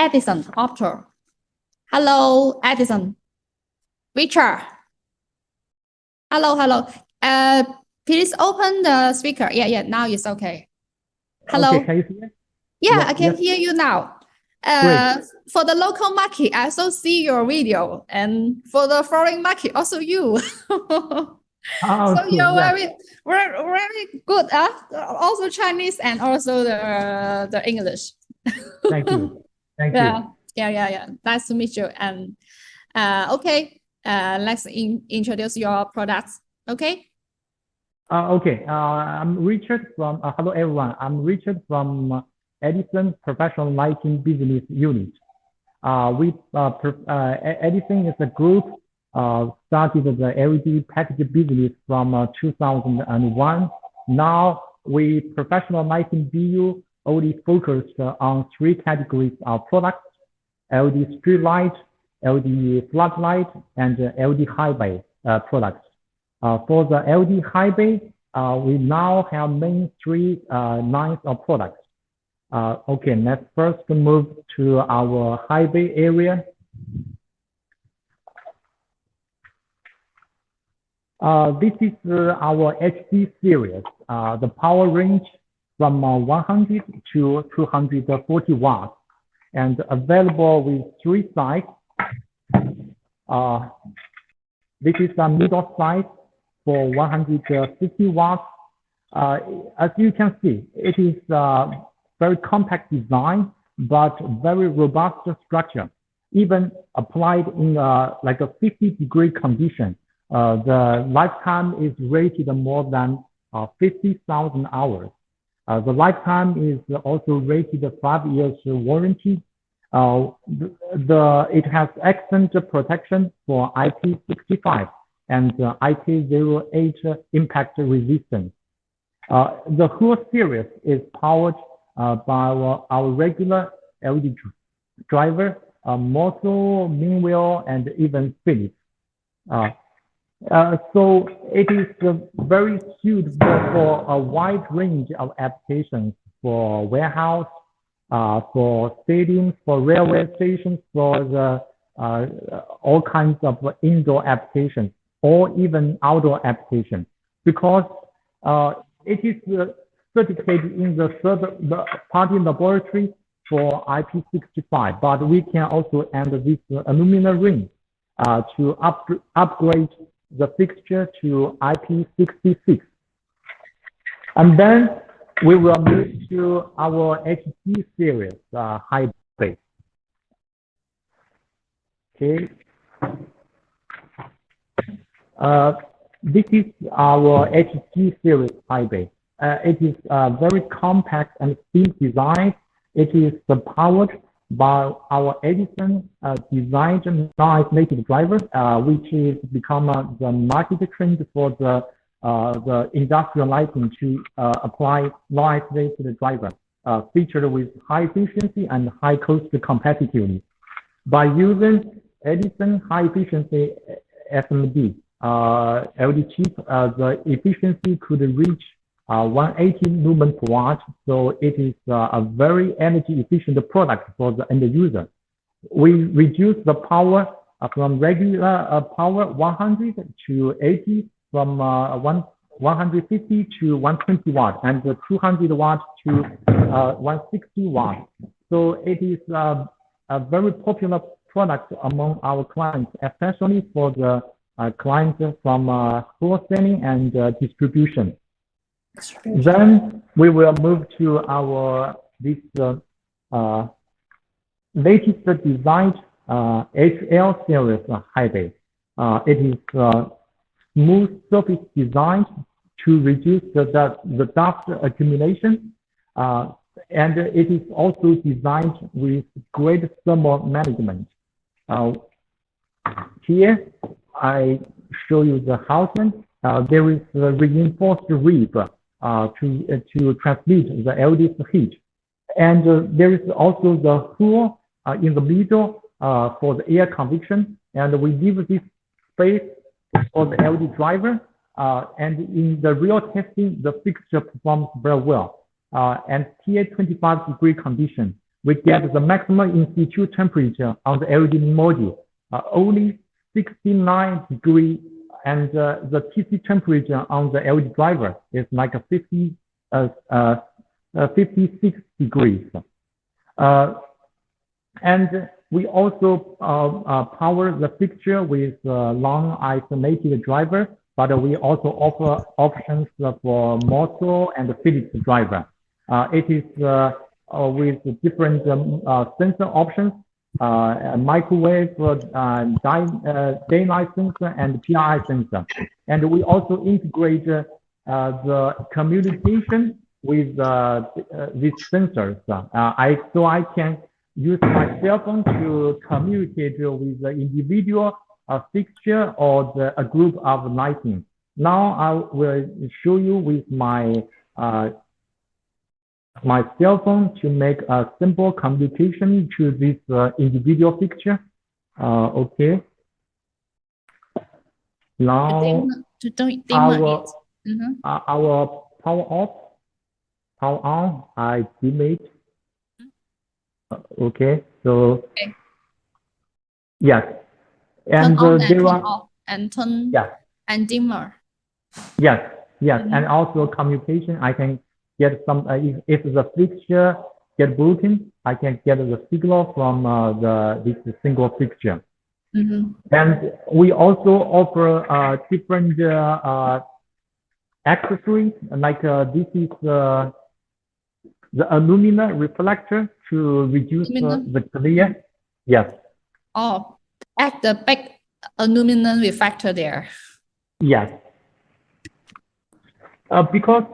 Edison Opto. Hello, Edison. Richard. Hello. Please open the speaker. Yeah. Now it's okay. Hello. Okay, can you hear? Yeah, I can hear you now. Great. For the local market, I also see your video, and for the foreign market, also you. Oh, So cool. you're Yeah. very good. Also Chinese and also the English. Thank you. Thank you. Yeah. Nice to meet you. And okay, let's introduce your products. Okay. Okay. I'm Richard from. Hello, everyone. I'm Richard from Edison Professional Lighting Business Unit. Edison is a group started the LED package business from 2001. Now we professional lighting BU only focused on 3 categories of products: LED streetlight, LED floodlight, and LED high bay products. For the LED high bay, we now have main 3 lines of products. Okay, let's first move to our high bay area. This is our HD series. The power range from 100 to 240 watts, and available with 3 size. This is the middle size for 150 watts. As you can see, it is very compact design, but very robust structure. Even applied in like a 50-degree condition, the lifetime is rated more than 50,000 hours. The lifetime is also rated 5 years warranty. It has excellent protection for IP65 and IP08 impact resistance. The whole series is powered by our regular LED driver, Moto, Minwheel, and even Philips. So it is very suitable for a wide range of applications, for warehouse, for stadiums, for railway stations, for the all kinds of indoor applications, or even outdoor applications, because it is certificated in the third-party laboratory for IP65, but we can also add this aluminum ring to upgrade the fixture to IP66. And then we will move to our HD series high bay. Okay. This is our HD series high bay. It is very compact and thin design. It is powered by our Edison designed non-isolated driver, which is become the market trend for the industrial lighting to apply non-isolated driver, featured with high efficiency and high cost competitiveness. By using Edison high efficiency SMD LED chip, the efficiency could reach 180 lumen per watt, so it is a very energy efficient product for the end user. We reduce the power from regular power 100 to 80, from 150 to 120 watts, and 200 watts to 160 watts. So it is a very popular product among our clients, especially for the clients from wholesaling and distribution. Then we will move to our latest designed HL series high bay. It is smooth surface designed to reduce the dust accumulation, and it is also designed with great thermal management. Here I show you the housing. There is a reinforced rib to transmit the LED heat, and there is also the hole in the middle for the air convection, and we leave this space for the LED driver. And in the real testing, the fixture performs very well. And here 25-degree condition, we get the maximum in situ temperature on the LED module, only 69 degrees, and the TC temperature on the LED driver is like a 56 degrees. And we also power the fixture with long isolated driver, but we also offer options for motor and Philips driver. It is with different sensor options, microwave, daylight sensor, and PI sensor. And we also integrate the communication with these sensors. So I can use my cell phone to communicate with the individual fixture or a group of lighting. Now I will show you with my my cell phone to make a simple communication to this individual fixture. Okay. Now our power off, power on, I dim it. Okay, so yes, and turn on there turn are off and turn and dimmer. Yes, and also communication. I can get some if the fixture get broken, I can get the signal from this single fixture. And we also offer different accessories, like this is the aluminum reflector to reduce the glare. Yes. Oh, at the back aluminum reflector there. Yes. Because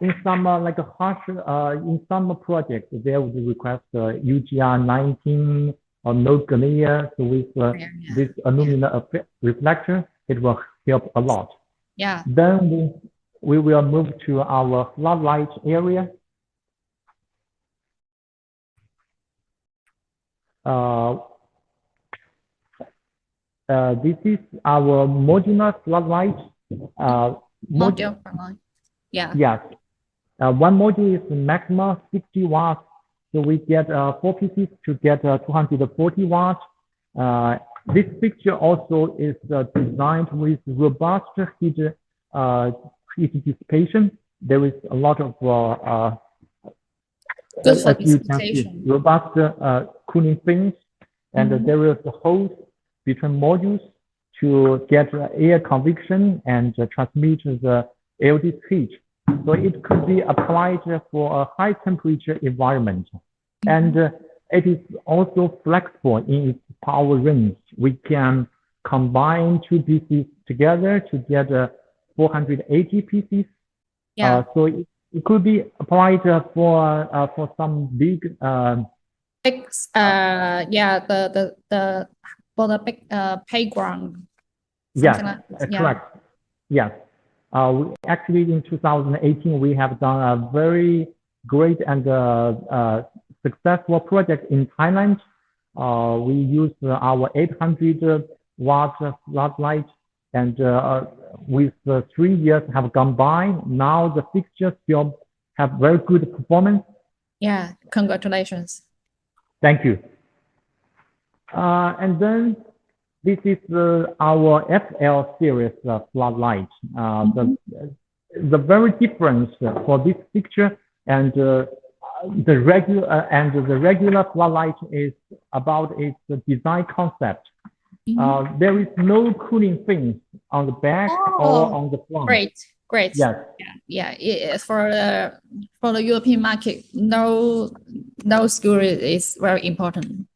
in some like a harsh in some projects they would request UGR 19 or no glare. So with this aluminum reflector, it will help a lot. Yeah. Then we will move to our floodlight area. This is our modular floodlight. Module floodlight. Yeah. Yes. One module is maximum 60 watts. So we get 4 pieces to get 240 watts. This fixture also is designed with robust heat dissipation. There is a lot of good for dissipation. Robust cooling fins, and there is a hose between modules to get air convection and transmit the LED heat. So it could be applied for a high temperature environment. And it is also flexible in its power range. We can combine two pieces together to get 480 pieces. Yeah. So it could be applied for some big for the big playground. Yes, like correct. Yes. Actually, in 2018, we have done a very great and successful project in Thailand. We used our 800 watt floodlight, and with 3 years have gone by, now the fixtures still have very good performance. Yeah, congratulations. Thank you. And then this is our FL series floodlight. The very difference for this fixture and the regular floodlight is about its design concept. There is no cooling fins on the back or on the front. Great. Yes. Yeah. For the European market, no security is very important.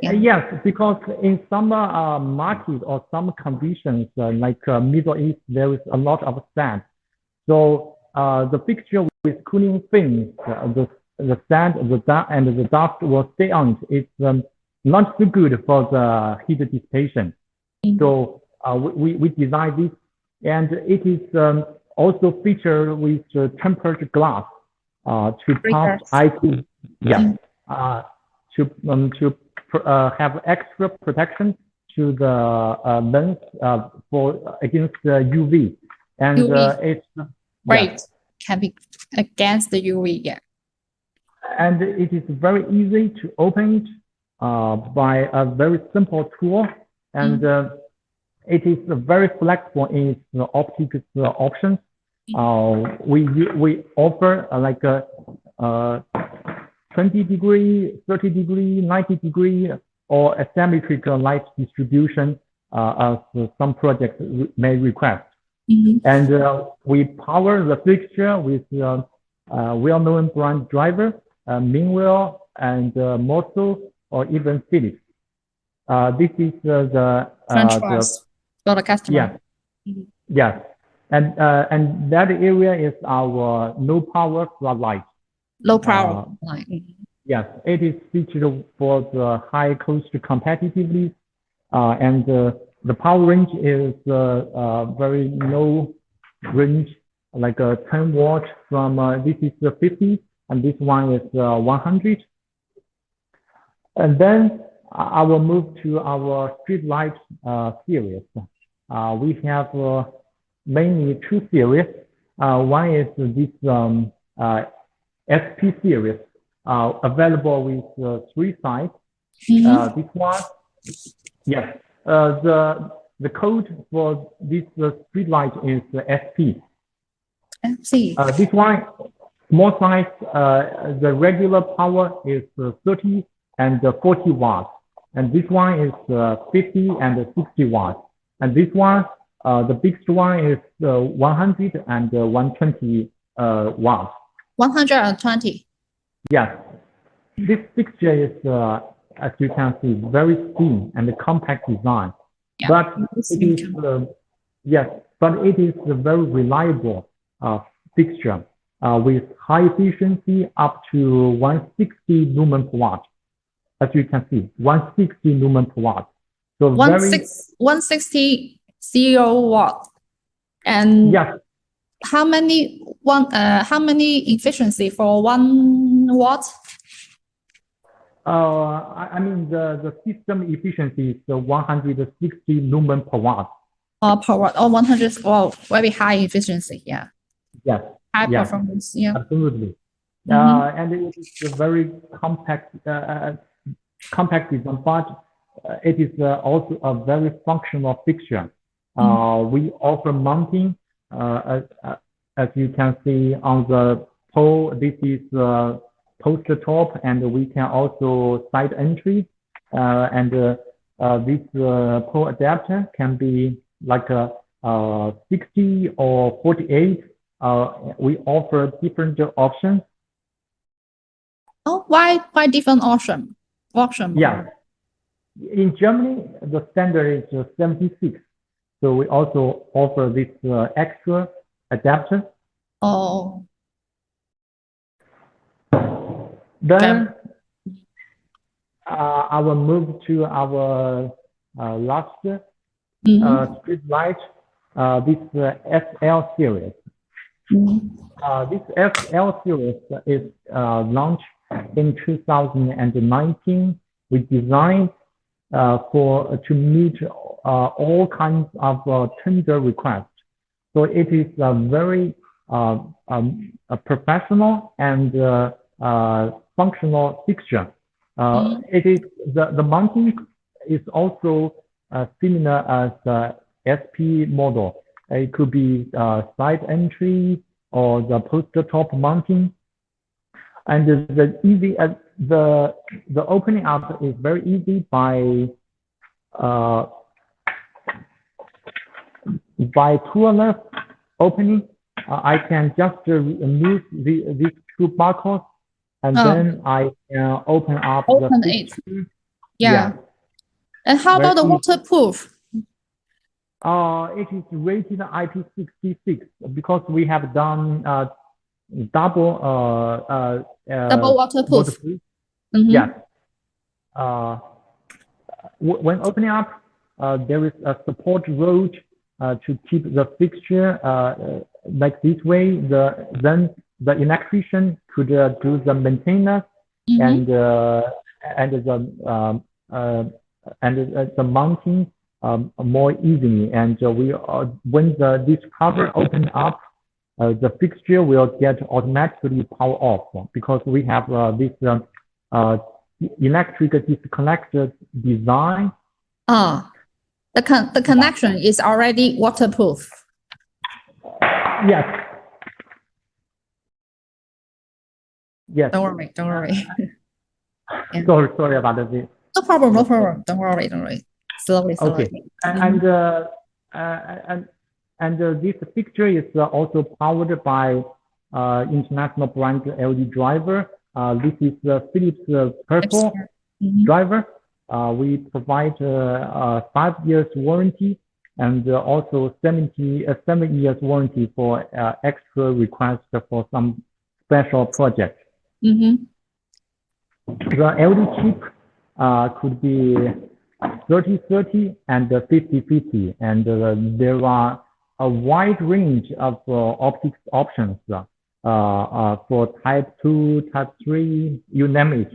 Yes, because in some market or some conditions like Middle East, there is a lot of sand. So the fixture with cooling fins, the sand, and the dust will stay on. It's not so good for the heat dissipation. So we designed this, and it is also featured with tempered glass to pass ice. Yeah. To have extra protection to the lens against UV, and it's great. Can be against the UV. and it is very easy to open it by a very simple tool, and it is very flexible in its optics options. We offer like a 20-degree, 30-degree, 90-degree, or asymmetric light distribution as some projects may request. And we power the fixture with well-known brand driver, Minwell, and Mosso, or even Philips. This is the for the customer. Yes. And that area is our low power floodlight. Low power light. Yes, it is featured for the high cost competitiveness, and the power range is very low range, like a 10 watt from this is 50, and this one is 100. And then I will move to our Streetlight series. We have mainly two series. One is this SP series, available with 3 sides. This one, yes. The code for this Streetlight is SP. This one, small size, the regular power is 30 and 40 watts. And this one is 50 and 60 watts. And this one, the biggest one is 100 and 120 watts. 120. Yes. This fixture is, as you can see, very thin and compact design. Yeah, but it is, but it is a very reliable fixture with high efficiency up to 160 lumen per watt. As you can see, 160 lumen per watt. So 160 watt. And yes. How many efficiency for 1 watt? I mean the system efficiency is 160 lumen per watt. Per watt, or 100, or very high efficiency, yeah. Yes. High performance, yeah. Absolutely. And it is a very compact design, but it is also a very functional fixture. We offer mounting, as you can see on the pole. This is poster top, and we can also side entry, and this pole adapter can be like a 60 or 48. We offer different options. Oh, why different option? Yeah, in Germany the standard is 76, so we also offer this extra adapter. Oh. Then I will move to our last Streetlight, this SL series. This SL series is launched in 2019. We designed to meet all kinds of tender requests. So it is a very professional and functional fixture. It is the mounting is also similar as SP model. It could be side entry or the poster top mounting, and the opening up is very easy by toolless opening. I can just remove these 2 barcodes, and then I can open up it. Yeah. And how about the waterproof? It is rated IP66 because we have done double waterproof. Yes. When opening up, there is a support rod to keep the fixture like this way. Then the electrician could do the maintenance and the mounting more easily. And when this cover opens up, the fixture will get automatically power off because we have this electric disconnector design. The connection is already waterproof. Yes. Yes. Don't worry. Yeah. Sorry about this. No problem. Don't worry. Slowly. Okay. And this fixture is also powered by international brand LED driver. This is the Philips Purple driver. We provide 5 years warranty and also 7 years warranty for extra requests for some special projects. The LED chip could be 30-30 and 50-50, and there are a wide range of optics options for type 2, type 3, you name it.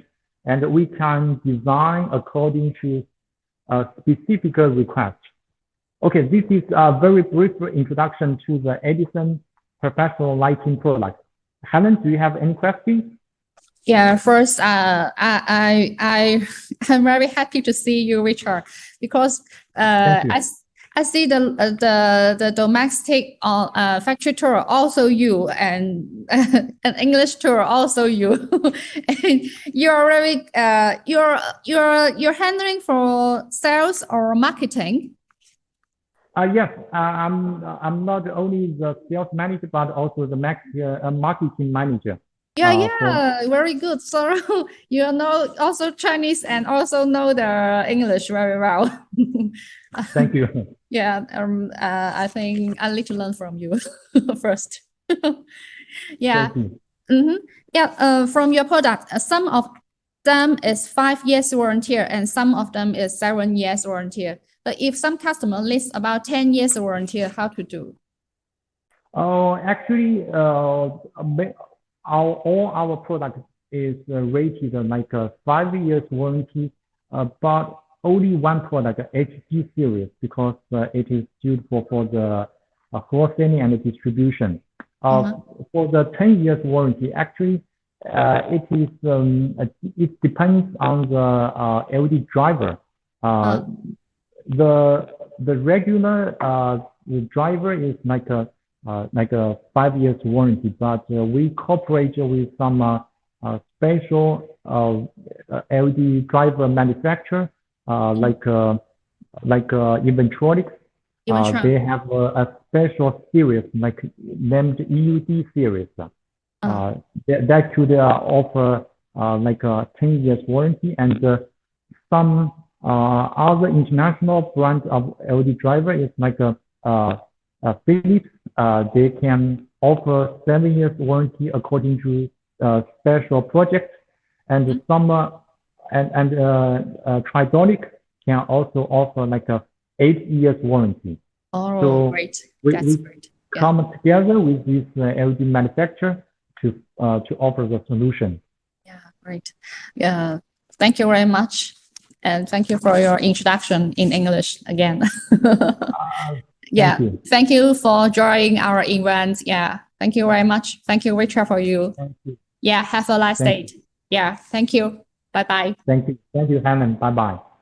And we can design according to a specific request. Okay, this is a very brief introduction to the Edison professional lighting product. Helen, do you have any questions? Yeah, first, I'm very happy to see you, Richard, because I see the domestic factory tour also you, and an English tour also you. And you're very you're handling for sales or marketing. Yes, I'm not only the sales manager but also the marketing manager. Yeah, very good. So you know also Chinese and also know the English very well. Thank you. Yeah, I think I need to learn from you first. Yeah. Yeah. From your product, some of them is 5 years warranty and some of them is 7 years warranty. But if some customer lists about 10 years warranty, how to do? Oh, actually, all our product is rated like a 5 years warranty, but only one product, HD series, because it is suitable for the wholesaling and the distribution. For the 10 years warranty, actually, it depends on the LED driver. The regular driver is like a 5 years warranty, but we cooperate with some special LED driver manufacturer like Eventronics. They have a special series like named EUD series. That could offer like a 10 years warranty, and some other international brand of LED driver is like Philips. They can offer 7 years warranty according to special projects, and some Tridonic can also offer like a 8 years warranty. Oh, so great! That's great. Yeah. Come together with this LED manufacturer to offer the solution. Yeah, great. Yeah, thank you very much, and thank you for your introduction in English again. Yeah, thank you for joining our event. Yeah, thank you very much. Thank you, Richard, for you. Thank you. Yeah, have a nice day. Yeah, thank you. Bye-bye. Thank you, Hammond. Bye-bye.